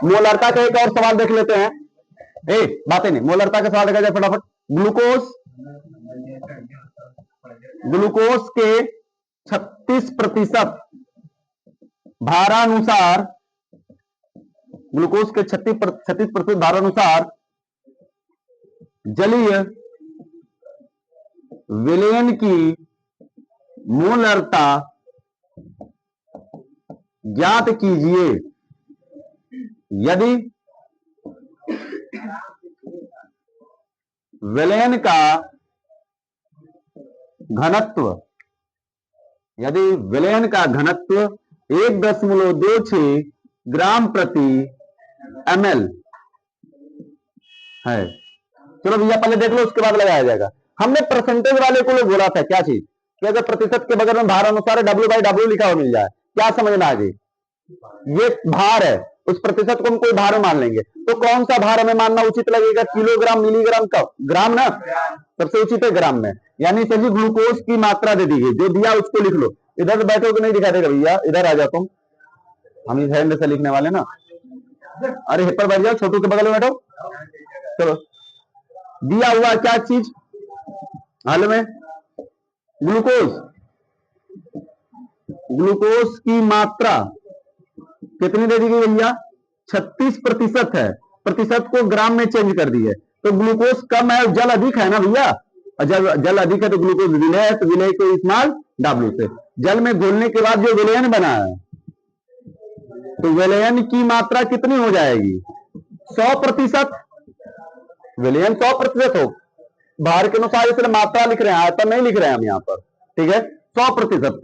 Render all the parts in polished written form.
मोलरता का एक और सवाल देख लेते हैं। बातें नहीं, मोलरता का सवाल देखा जाए फटाफट। ग्लूकोज ग्लूकोज के 36% भारानुसार, ग्लूकोज के 36% भारानुसार जलीय विलयन की मोलरता ज्ञात कीजिए यदि विलयन का घनत्व 1.26 ग्राम प्रति ml है। चलो भैया पहले देख लो, उसके बाद लगाया जाएगा। हमने परसेंटेज वाले को बोला था क्या चीज, कि अगर प्रतिशत के बगल में भार अनुसार W/W लिखा हुआ मिल जाए, क्या समझना है जी? ये भार है, उस प्रतिशत को हम कोई भार मान लेंगे, तो कौन सा भार हमें मानना उचित लगेगा? किलोग्राम, मिलीग्राम, कब? ग्राम ना सबसे उचित है, ग्राम में। यानी सर जी ग्लूकोज की मात्रा दे दी गई, जो दिया उसको लिख लो। इधर बैठो तो नहीं दिखा देगा भैया, इधर आ जाओ तुम, हम इस हैंड से लिखने वाले ना। अरे हिपर बैठ जाओ, छोटू के बगल में बैठो। चलो, दिया हुआ क्या चीज हाल में? ग्लूकोज की मात्रा कितनी दे दी गई भैया? 36% है। प्रतिशत को ग्राम में चेंज कर दी है, तो ग्लूकोज कम है, जल अधिक है ना भैया। जल अधिक है तो ग्लूकोज विलय है, तो विलय को इस्तेमाल W से। जल में घोलने के बाद जो विलयन बना है, तो विलयन की मात्रा कितनी हो जाएगी? 100%। विलयन 100% हो, भार के अनुसार इसलिए मात्रा लिख रहे हैं, आयतन नहीं लिख रहे हैं हम यहाँ पर, ठीक है। 100%,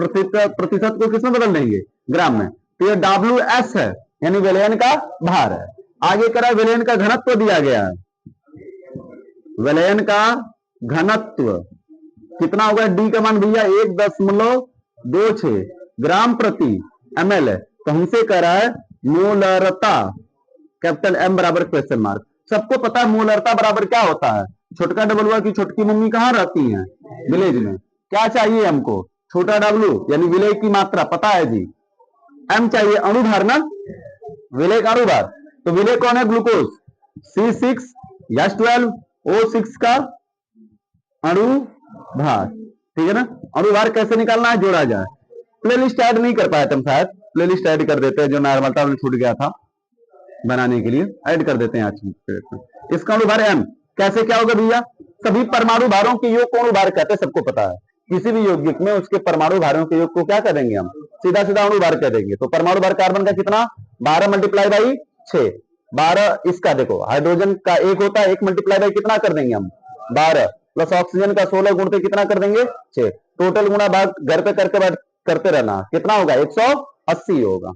प्रतिशत को किसमें बदल देंगे? ग्राम में। तो ये WS है, यानी विलयन का भार है। आगे करा विलयन का घनत्व दिया गया है। विलयन का घनत्व कितना होगा? D का मान भैया 1.26 ग्राम प्रति ml है। तो हमसे कह रहा है मोलरता, कैपिटल M बराबर क्वेश्चन मार्क। सबको पता है मोलरता बराबर क्या होता है। छोटका डबलुआ की छोटकी मम्मी कहां रहती हैं? विलेज में। क्या चाहिए हमको? छोटा W यानी विलय की मात्रा, पता है जी। M चाहिए अणुभार ना, विलय का अणुभार। तो विलय कौन है? ग्लूकोज C6H12O6 का अणुभार, ठीक है ना। अणुभार कैसे निकालना है? जोड़ा जाए। प्लेलिस्ट ऐड नहीं कर पाए तुम, शायद प्लेलिस्ट ऐड कर देते हैं, जो नॉर्मल था छूट गया था बनाने के लिए, ऐड कर देते हैं आज। इसका अणुभार M कैसे क्या होगा भैया? सभी परमाणु भारों के योग को अणुभार कहते हैं, सबको पता है। किसी भी यौगिक में उसके परमाणु भारों के योग को क्या कर देंगे हम? सीधा सीधा अणुभार कह देंगे। तो परमाणु भार कार्बन का कितना? 12 मल्टीप्लाई बाई 6। 12 इसका देखो, हाइड्रोजन का 1 होता है, 1 मल्टीप्लाई बाई कितना कर देंगे हम? 12 प्लस ऑक्सीजन का 16 गुणते कितना कर देंगे? 6। टोटल गुणा भाग घर पे करते रहना, कितना होगा? 180 होगा।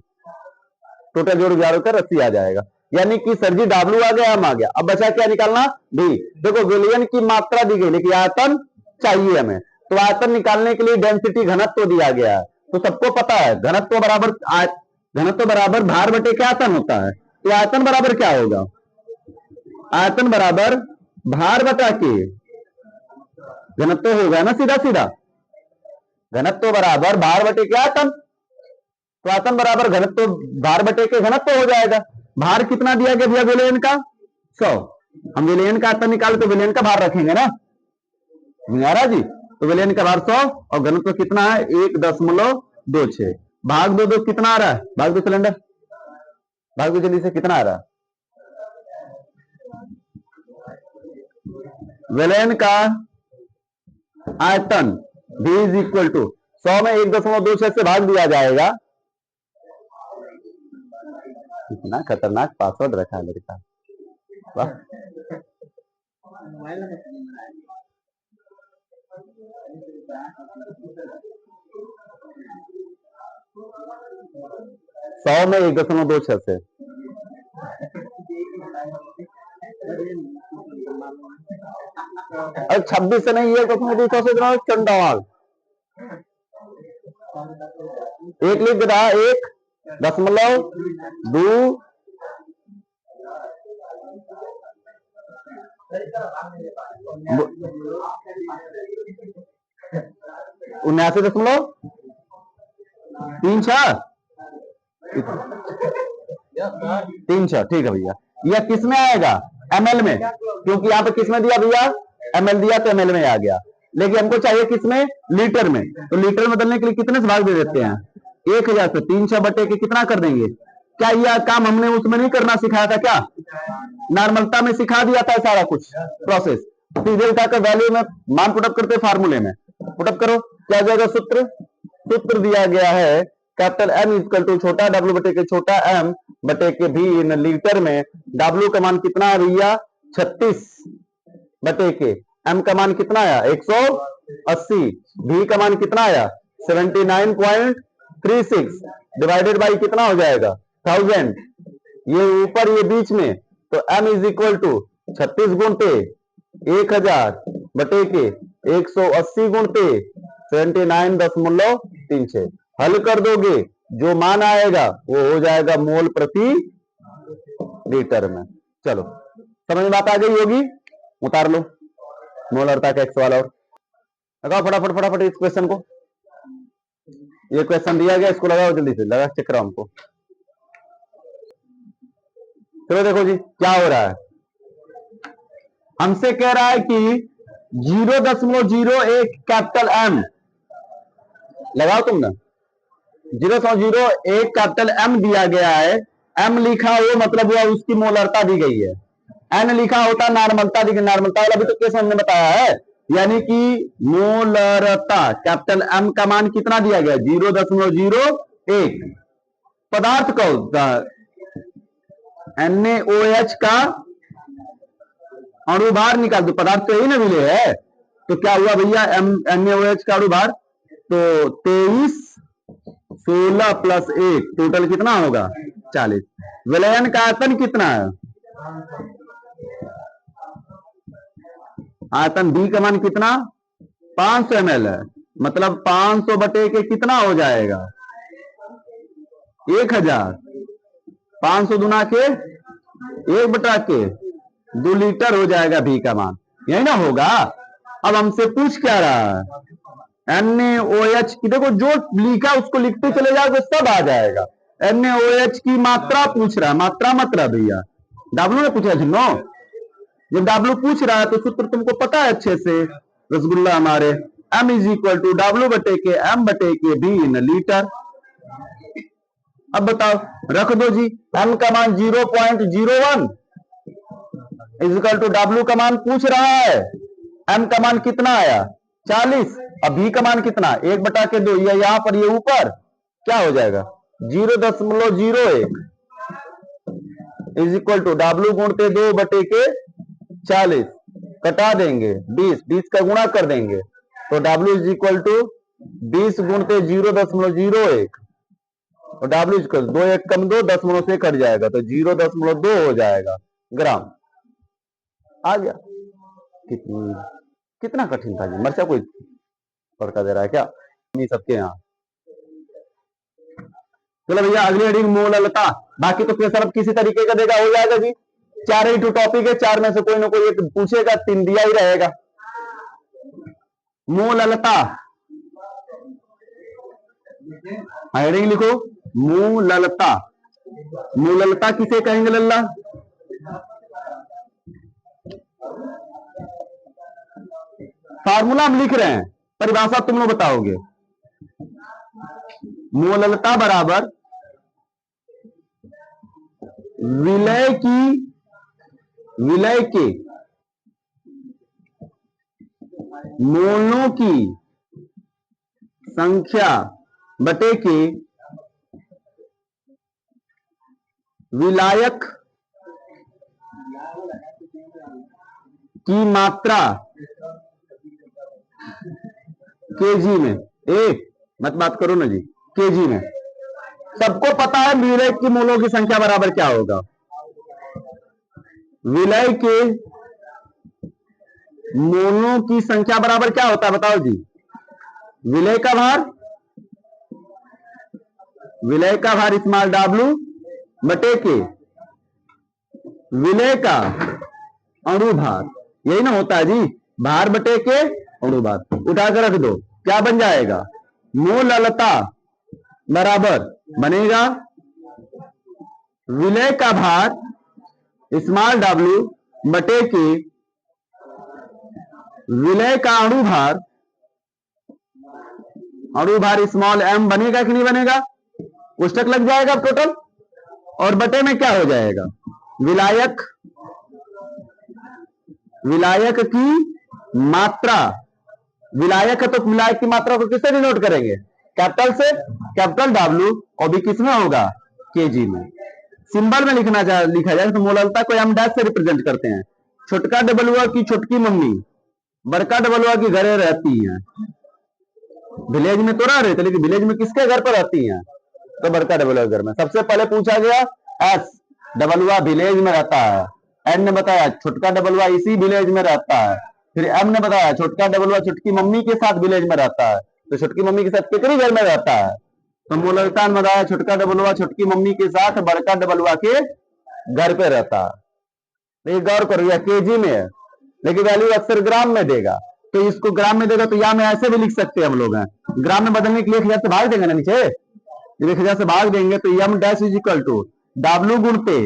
टोटल जोड़ 11 कर 80 आ जाएगा। यानी कि सर जी W आ गया, M आ गया। अब बचा क्या निकालना? D। देखो विलयन की मात्रा दी गई, लेकिन आयतन चाहिए हमें। तो आयतन निकालने के लिए डेंसिटी, घनत्व दिया गया है। तो सबको पता है घनत्व बराबर भार बटे क्या आयतन होता है। तो आयतन बराबर क्या होगा? आयतन बराबर भार बटा के घनत्व होगा ना, सीधा सीधा। घनत्व बराबर भार बटे के आयतन, तो आयतन बराबर घनत्व भार बटे के घनत्व हो जाएगा। भार कितना दिया गया भैया विलयन का? 100। हम विलयन का आयतन निकाल के विलयन का भार रखेंगे ना, जी। तो विलयन का भार 100 और घनत्व कितना है? 1.26। भाग दो, कितना आ रहा है? भाग दो सिलेंडर, भाग दो जल्दी से, कितना आ रहा है? विलयन का आयतन V इज इक्वल टू 100 में 1.26 से भाग दिया जाएगा। इतना खतरनाक पासवर्ड रखा है लड़का, वाह। सौ में 1.26 से और 26 से नहीं, 1.26 से इतना चंडाल। 1 लिख रहा, 1.2 79.36। 300, ठीक है भैया। यह किस में आएगा? ml में, क्योंकि यहाँ पे किस में दिया भैया? ml दिया तो ml में आ गया। लेकिन हमको चाहिए किस में? लीटर में। तो लीटर में बदलने के लिए कितने से भाग दे देते हैं? 1000 से 300 बटे के कितना कर देंगे? क्या यह काम हमने उसमें नहीं करना सिखाया था क्या? नॉर्मलता में सिखा दिया था सारा कुछ प्रोसेस। सीधे उठाकर वैल्यू में मान पुटअप करते फार्मूले में पुटअप करो, क्या आ जाएगा? सूत्र दिया गया है कैपिटल M इक्वल टू छोटा W बटे के छोटा m बटे के भी इन लीटर में। W का मान कितना है भैया? 36 बटे के m का मान कितना आया? 180। v का मान कितना आया? 79.36 डिवाइडेड बाई कितना हो जाएगा? 1000। ये ऊपर ये बीच में, तो m इज इक्वल टू 36 गुणते 1000 बटे के 180 गुणते 79.36। हल कर दोगे, जो मान आएगा वो हो जाएगा मोल प्रति लीटर में। चलो समझ में बात आ गई होगी, उतार लो मोलरता का एक सवाल और लगाओ फटाफट फटाफट इस क्वेश्चन को। ये क्वेश्चन दिया गया, इसको लगाओ जल्दी से, लगा चेक कराओ हमको। चलो देखो जी क्या हो रहा है। हमसे कह रहा है कि 0.01 कैपिटल M लगाओ तुमने, 0.01 कैपिटल M दिया गया है। M लिखा हो मतलब हुआ उसकी मोलरता दी गई है। N लिखा होता नॉर्मलता दी गई, नॉर्मलता वाला भी तो केस हमने बताया है। यानी कि मोलरता कैपिटल M का मान कितना दिया गया? 0.01। पदार्थ का NaOH का अणुभार निकाल दो, पदार्थ तो यही ना मिले है। तो क्या हुआ भैया? NaOH का अणुभार तो 23, 16 प्लस 1 टोटल कितना होगा? 40। विलयन का आयतन कितना है? आयतन B का मान कितना? 500 ml है, मतलब 500 बटे के कितना हो जाएगा? 1000। 500 दुना के 1 बटा के 2 लीटर हो जाएगा B का मान, यही ना होगा। अब हमसे पूछ क्या रहा है? NaOH की, देखो जो लिखा उसको लिखते चले जाओगे सब आ जाएगा। NaOH की मात्रा पूछ रहा है, मात्रा मतलब भैया W में पूछ रहा है नो। जब W पूछ रहा है तो सूत्र तुमको पता है अच्छे से, रसगुल्ला हमारे। M is equal to W बटे के M बटे के B इन लीटर। अब बताओ, रख दो जी। M का मान 0.01 इज इक्वल टू W का मान पूछ रहा है। M का मान कितना आया? 40। अब B का मान कितना? 1 बटा के 2, या यहां पर ये ऊपर क्या हो जाएगा? 0.01 इज इक्वल टू W गुणते 2 बटे के 40, कटा देंगे 20 का गुणा कर देंगे तो W इज इक्वल टू 20 गुणते 0.01 और W इज इक्वल 2 1 कम 2 दशमलव से कट जाएगा तो 0.2 हो जाएगा ग्राम। आ गया। कितना कठिन था जी? मर्चा कोई पड़का दे रहा है क्या? नहीं सबके यहाँ। चलो भैया अगली हेडिंग मोललता। बाकी तो प्रेशर अब किसी तरीके का देगा, हो जाएगा जी। 4 ही 2 टॉपिक है, 4 में से कोई ना कोई एक पूछेगा, 3 दिया ही रहेगा। मोललता हेडिंग लिखो, मोललता। मोललता किसे कहेंगे लल्ला? फार्मूला हम लिख रहे हैं, परिभाषा तुम लोग बताओगे। मोललता बराबर विलय के मोलों की संख्या बटे के विलायक की मात्रा केजी में। एक मत बात करो ना जी, केजी में। सबको पता है विलय की मोलों की संख्या बराबर क्या होगा? विलय के मोलों की संख्या बराबर क्या होता है बताओ जी? विलय का भार स्मॉल W बटे के विलय का अणुभार, यही ना होता है जी, भार बटे के अणुभार। उठा कर रख दो, क्या बन जाएगा? मोललता बराबर बनेगा विलय का भार स्मॉल डब्ल्यू बटे के विलय का अणु भार स्मॉल एम बनेगा कि नहीं बनेगा? कोष्टक लग जाएगा टोटल, और बटे में क्या हो जाएगा? विलायक की मात्रा। विलायक है तो विलायक की मात्रा को किससे डिनोट करेंगे? कैपिटल से। कैपिटल डब्ल्यू, और भी किसमें होगा? केजी में। सिंबल में लिखा जाए तो मोललता को एम डैश से रिप्रेजेंट करते हैं। छोटका डबलुआ की छोटकी मम्मी बड़का डबलुआ की घरे रहती हैं। विलेज में तो रह रहे थे, लेकिन विलेज में किसके घर पर रहती हैं? तो बड़का डबलुआ घर में। सबसे पहले पूछा गया एस डबलुआ विलेज में रहता है, एन ने बताया छोटका डबलुआ इसी विलेज में रहता है, फिर एम ने बताया छोटका डबलुआ छोटकी मम्मी के साथ विलेज में रहता है। तो छोटकी मम्मी के साथ कितनी घर में रहता है? तो मोललता ने बताया छोटका डबलुआ छोटकी मम्मी के साथ बड़का डबलुआ के घर पे रहता है। ये गौर करो, यह केजी में है, लेकिन वैल्यू अक्सर ग्राम में देगा। तो इसको ग्राम में देगा तो या में ऐसे भी लिख सकते हैं हम लोग हैं। ग्राम में बदलने के लिए 1000 से भाग देंगे ना नीचे, 1000 से भाग देंगे तो M dash is equal to W गुणते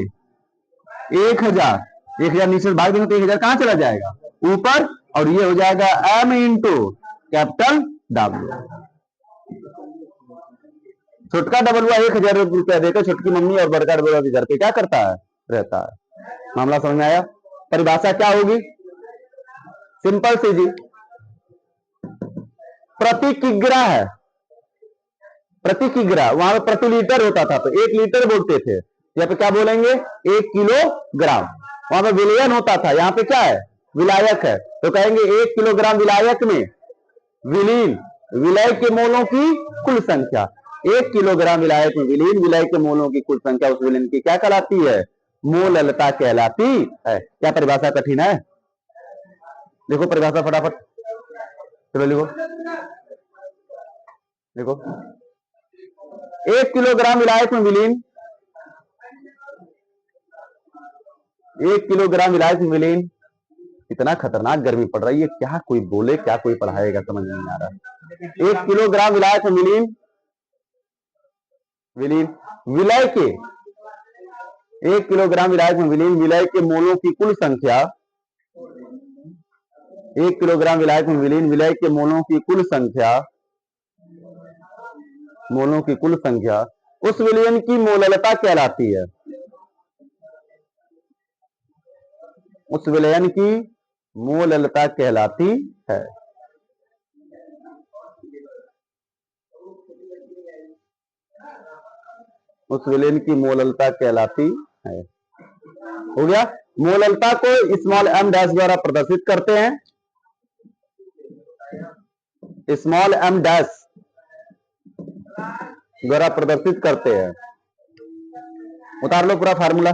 1000 नीचे से भाग देंगे तो 1000 कहां चला जाएगा? ऊपर, और ये हो जाएगा एम इंटू कैपिटल डब्ल्यू। छोटका डबलुआ 1000 रुपया देकर छोटकी मम्मी और बड़का डबलुआ के घर पे क्या करता है? रहता है। मामला समझ में आया? परिभाषा क्या होगी? सिंपल सी जी, प्रति किग्रा है। प्रति किग्रा, वहां पे प्रति लीटर होता था तो 1 लीटर बोलते थे, यहाँ पे क्या बोलेंगे? 1 किलोग्राम। वहां पे विलयन होता था, यहाँ पे क्या है? विलायक है, तो कहेंगे 1 किलोग्राम विलायक में विलीन विलय के मोलों की कुल संख्या। 1 किलोग्राम विलायक में विलीन विलय के मोलों की कुल संख्या उस विलीन की क्या कहलाती है? मोललता कहलाती है। क्या परिभाषा कठिन है? देखो परिभाषा फटाफट, चलो लिखो। देखो 1 किलोग्राम विलायक में विलीन 1 किलोग्राम विलायक में विलीन। इतना खतरनाक गर्मी पड़ रही है, क्या कोई बोले क्या कोई पढ़ाएगा, समझ नहीं आ रहा। 1 किलोग्राम विलायक में विलीन विलय के 1 किलोग्राम विलायक में विलीन विलय के मोलों की कुल संख्या 1 किलोग्राम विलायक में विलीन विलय के मोलों की कुल संख्या उस विलयन की मोललता कहलाती है। उस विलयन की मोललता कहलाती है। उस विलयन की मोललता कहलाती है। हो गया? मोललता को स्मॉल एम डैश द्वारा प्रदर्शित करते हैं। स्मॉल एम डैश द्वारा प्रदर्शित करते हैं। उतार लो पूरा फार्मूला।